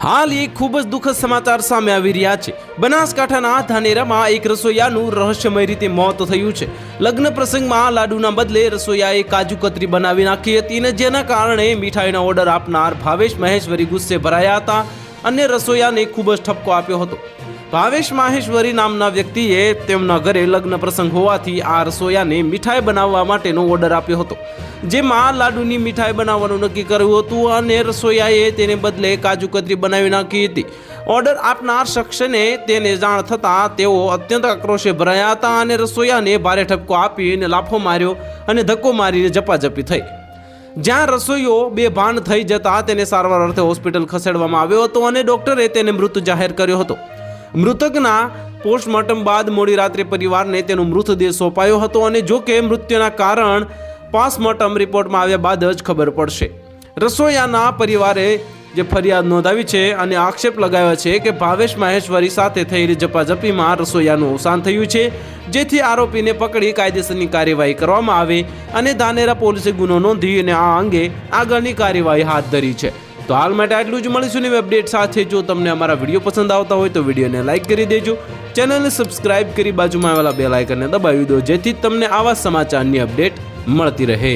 હાલ એક ખૂબ જ દુઃખદ સમાચાર સામે આવી રહ્યા છે। બનાસકાંઠાના ધાનેરામાં એક રસોઈયાનું રહસ્યમય રીતે મોત થયું છે। લગ્ન પ્રસંગમાં લાડુના બદલે રસોઈયાએ કાજુ કતરી બનાવી નાખી હતી અને જેના કારણે મીઠાઈનો ઓર્ડર આપનાર ભાવેશ મહેશ્વરી ગુસ્સે ભરાયા હતા અને રસોઈયાને ખૂબ જ ઠપકો આપ્યો હતો। ભાવેશ માહેશ્વરી નામના વ્યક્તિએ તેમના ઘરે લગ્ન પ્રસંગ હોવાથી આ રસોઈયાને મીઠાઈ બનાવવા માટેનો ઓર્ડર આપ્યો હતો, જેમાં લાડુની મીઠાઈ બનાવવાનું નક્કી કર્યું હતું અને રસોઈયાએ તેને બદલે કાજુ કતરી બનાવી નાખી હતી। ઓર્ડર આપનાર શખ્સને તેને જાણ થતાં તેઓ અત્યંત આક્રોશે ભરાયા હતા અને રસોઈયાને ભારે ઠપકો આપીને લાફો માર્યો અને ધક્કો મારીને ઝપાઝપી થઈ, જ્યાં રસોઈયો બેભાન થઈ જતા તેને સારવાર અર્થે હોસ્પિટલ ખસેડવામાં આવ્યો હતો અને ડોક્ટરે તેને મૃત જાહેર કર્યો હતો। મૃતકના પોસ્ટમોર્ટમ બાદ મોડી રાત્રે પરિવારને તેનો મૃતદેહ સોંપાયો હતો અને જો કે મૃત્યુના કારણ પોસ્ટમોર્ટમ રિપોર્ટમાં આવ્યા બાદ જ ખબર પડશે। રસોઈયાના પરિવારે જે ફરિયાદ નોંધાવી છે અને આક્ષેપ લગાવ્યો છે કે ભાવેશ માહેશ્વરી સાથે થયેલી ઝપાઝપીમાં રસોઈયાનું અવસાન થયું છે, જેથી આરોપીને પકડી કાયદેસરની કાર્યવાહી કરવામાં આવે અને ધાનેરા પોલીસે ગુનો નોંધી અને આ અંગે આગળની કાર્યવાહી હાથ ધરી છે। તો હાલ માટે આટલું જ। મળીશું નવી અપડેટ સાથે। જો તમને અમારા વિડીયો પસંદ આવતા હોય તો વિડીયોને લાઇક કરી દેજો, ચેનલને સબસ્ક્રાઇબ કરી બાજુમાં આવેલા બેલ આઇકનને દબાવી દો, જેથી તમને આવા સમાચારની અપડેટ મળતી રહે।